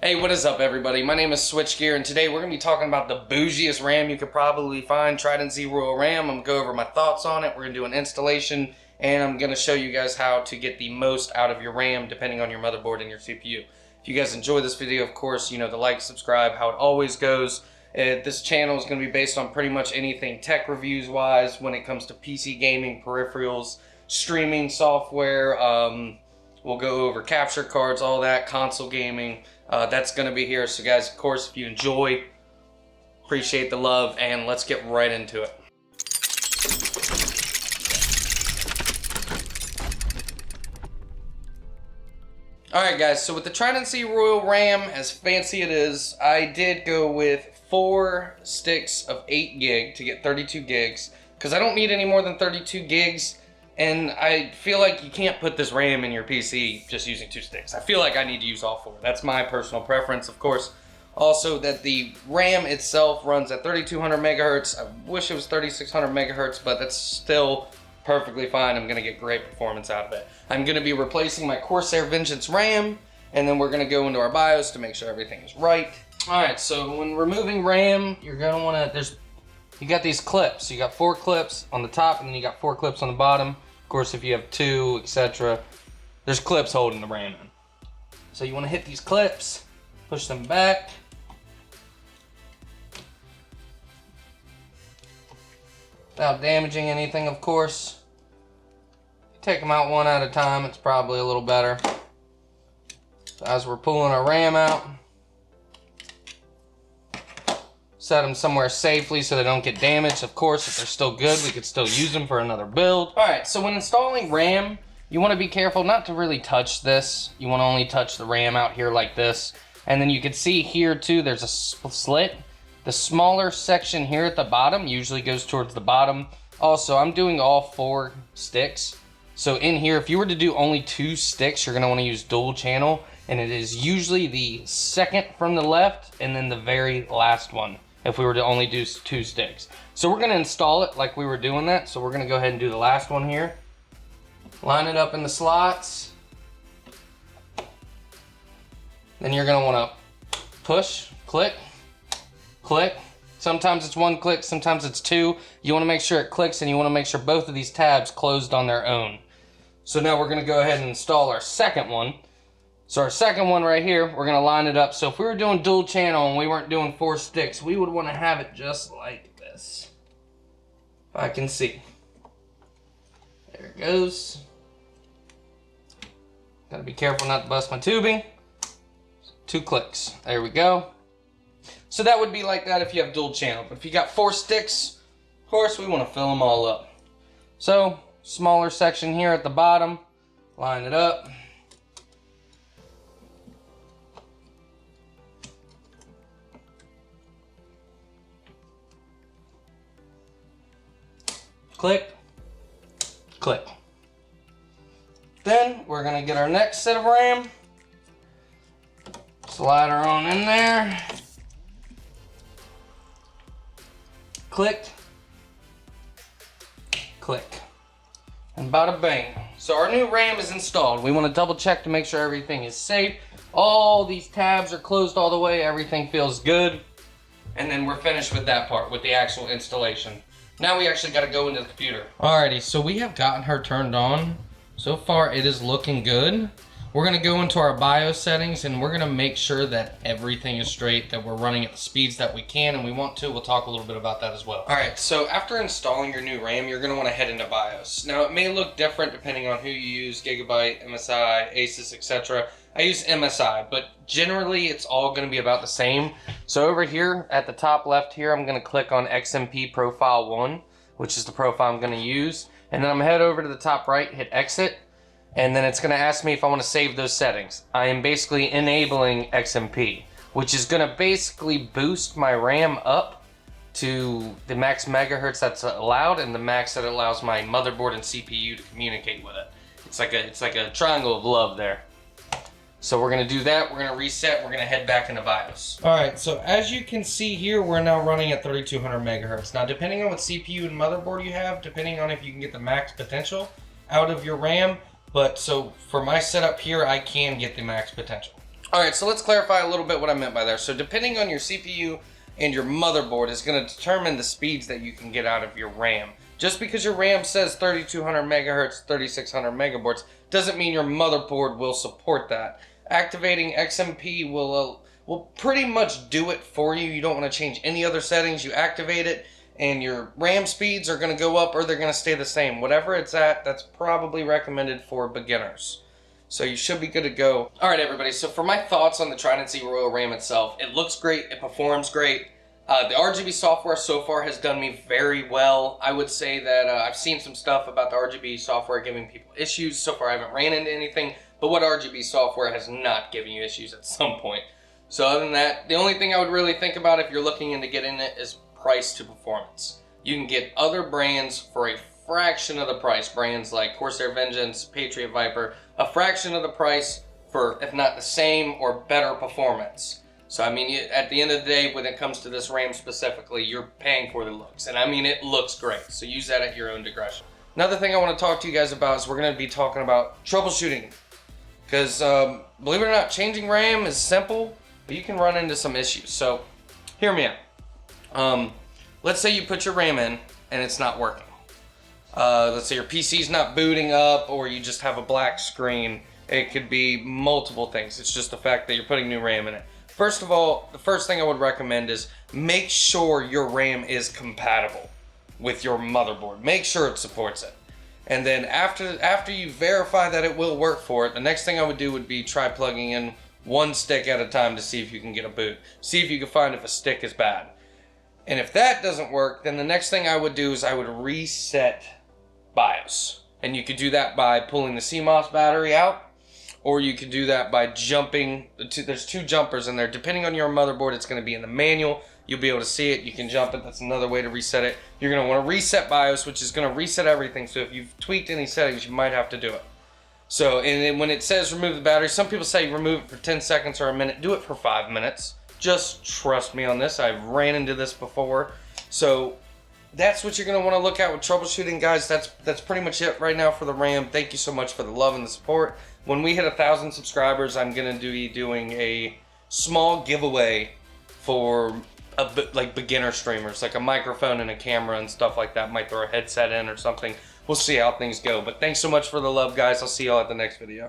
Hey, what is up everybody? My name is Switchgear and today we're going to be talking about the bougiest RAM you could probably find, Trident Z Royal RAM. I'm going to go over my thoughts on it, we're going to do an installation, and I'm going to show you guys how to get the most out of your RAM depending on your motherboard and your CPU. If you guys enjoy this video, of course, you know, the like, subscribe, how it always goes. This channel is going to be based on pretty much anything tech reviews wise when it comes to PC gaming, peripherals, streaming software, we'll go over capture cards, all that, console gaming. That's going to be here. So guys, of course, if you enjoy, appreciate the love, and let's get right into it. Alright guys, so with the Trident Z Royal RAM, as fancy it is, I did go with 4 sticks of 8 gig to get 32 gigs, because I don't need any more than 32 gigs, and I feel like you can't put this RAM in your PC just using 2 sticks. I feel like I need to use all 4. That's my personal preference, of course. Also, that the RAM itself runs at 3200 megahertz. I wish it was 3600 megahertz, but that's still perfectly fine. I'm gonna get great performance out of it. I'm gonna be replacing my Corsair Vengeance RAM, and then we're gonna go into our BIOS to make sure everything is right. All right, so when removing RAM, you're gonna wanna, you got these clips. You got 4 clips on the top, and then you got 4 clips on the bottom. Of course, if you have 2, etc., there's clips holding the RAM in. So you wanna hit these clips, push them back. Without damaging anything, of course. Take them out one at a time, it's probably a little better. So as we're pulling our RAM out, set them somewhere safely so they don't get damaged. Of course, if they're still good, we could still use them for another build. Alright, so when installing RAM, you want to be careful not to really touch this. You want to only touch the RAM out here like this. And then you can see here too, there's a slit. The smaller section here at the bottom usually goes towards the bottom. Also, I'm doing all 4 sticks. So in here, if you were to do only 2 sticks, you're going to want to use dual channel. And it is usually the second from the left and then the very last one if we were to only do 2 sticks. So we're going to install it like we were doing that. So we're going to go ahead and do the last one here. Line it up in the slots. Then you're going to want to push, click, click. Sometimes it's 1 click, sometimes it's 2. You want to make sure it clicks, and you want to make sure both of these tabs closed on their own. So now we're going to go ahead and install our second one. So our second one right here, we're going to line it up. So if we were doing dual channel and we weren't doing 4 sticks, we would want to have it just like this. If I can see. There it goes. Got to be careful not to bust my tubing. 2 clicks. There we go. So that would be like that if you have dual channel. But if you got 4 sticks, of course, we want to fill them all up. So, smaller section here at the bottom. Line it up. Click. Click. Then, we're going to get our next set of RAM. Slide her on in there. Click, click, and bada bang. So our new RAM is installed. We want to double check to make sure everything is safe. All these tabs are closed all the way. Everything feels good. And then we're finished with that part, with the actual installation. Now we actually got to go into the computer. Alrighty, so we have gotten her turned on. So far it is looking good. We're going to go into our BIOS settings, and we're going to make sure that everything is straight, that we're running at the speeds that we can and we want to. We'll talk a little bit about that as well. Alright, so after installing your new RAM, you're going to want to head into BIOS. Now, it may look different depending on who you use, Gigabyte, MSI, Asus, etc. I use MSI, but generally it's all going to be about the same. So over here at the top left here, I'm going to click on XMP Profile 1, which is the profile I'm going to use. And then I'm going to head over to the top right, hit Exit. And then it's going to ask me if I want to save those settings. I am basically enabling XMP, which is going to basically boost my RAM up to the max megahertz that's allowed and the max that allows my motherboard and CPU to communicate with it. It's like a triangle of love there. So we're going to do that. We're going to reset. We're going to head back into BIOS. All right. So as you can see here, we're now running at 3200 megahertz. Now, depending on what CPU and motherboard you have, depending on if you can get the max potential out of your RAM. But so for my setup here, I can get the max potential. All right, so let's clarify a little bit what I meant by there. So depending on your CPU and your motherboard is going to determine the speeds that you can get out of your RAM. Just because your RAM says 3200 megahertz, 3600 megahertz, doesn't mean your motherboard will support that. Activating XMP will pretty much do it for you. You don't want to change any other settings. You activate it, and your RAM speeds are going to go up or they're going to stay the same. Whatever it's at, that's probably recommended for beginners. So you should be good to go. All right, everybody. So for my thoughts on the Trident Z Royal RAM itself, it looks great. It performs great. The RGB software so far has done me very well. I would say that I've seen some stuff about the RGB software giving people issues. So far, I haven't ran into anything. But what RGB software has not given you issues at some point? So other than that, the only thing I would really think about if you're looking into getting it is price to performance. You can get other brands for a fraction of the price. Brands like Corsair Vengeance, Patriot Viper, a fraction of the price for, if not the same or better performance. So I mean, at the end of the day, when it comes to this RAM specifically, you're paying for the looks. And I mean, it looks great. So use that at your own discretion. Another thing I want to talk to you guys about is we're going to be talking about troubleshooting. Because believe it or not, changing RAM is simple, but you can run into some issues. So hear me out. Let's say you put your RAM in and it's not working. Let's say your PC's not booting up, or you just have a black screen. It could be multiple things. It's just the fact that you're putting new RAM in it. First of all, the first thing I would recommend is make sure your RAM is compatible with your motherboard. Make sure it supports it. And then after you verify that it will work for it, the next thing I would do would be try plugging in one stick at a time to see if you can get a boot. See if you can find if a stick is bad. And if that doesn't work, then the next thing I would do is I would reset BIOS. And you could do that by pulling the CMOS battery out, or you could do that by jumping. There's two jumpers in there. Depending on your motherboard, it's going to be in the manual. You'll be able to see it. You can jump it. That's another way to reset it. You're going to want to reset BIOS, which is going to reset everything. So if you've tweaked any settings, you might have to do it. So, and then when it says remove the battery, some people say remove it for 10 seconds or a minute. Do it for 5 minutes. Just trust me on this. I've ran into this before. So that's what you're going to want to look at with troubleshooting, guys. That's pretty much it right now for the RAM. Thank you so much for the love and the support. When we hit 1,000 subscribers, I'm going to be doing a small giveaway for like beginner streamers, like a microphone and a camera and stuff like that. Might throw a headset in or something. We'll see how things go. But thanks so much for the love, guys. I'll see y'all at the next video.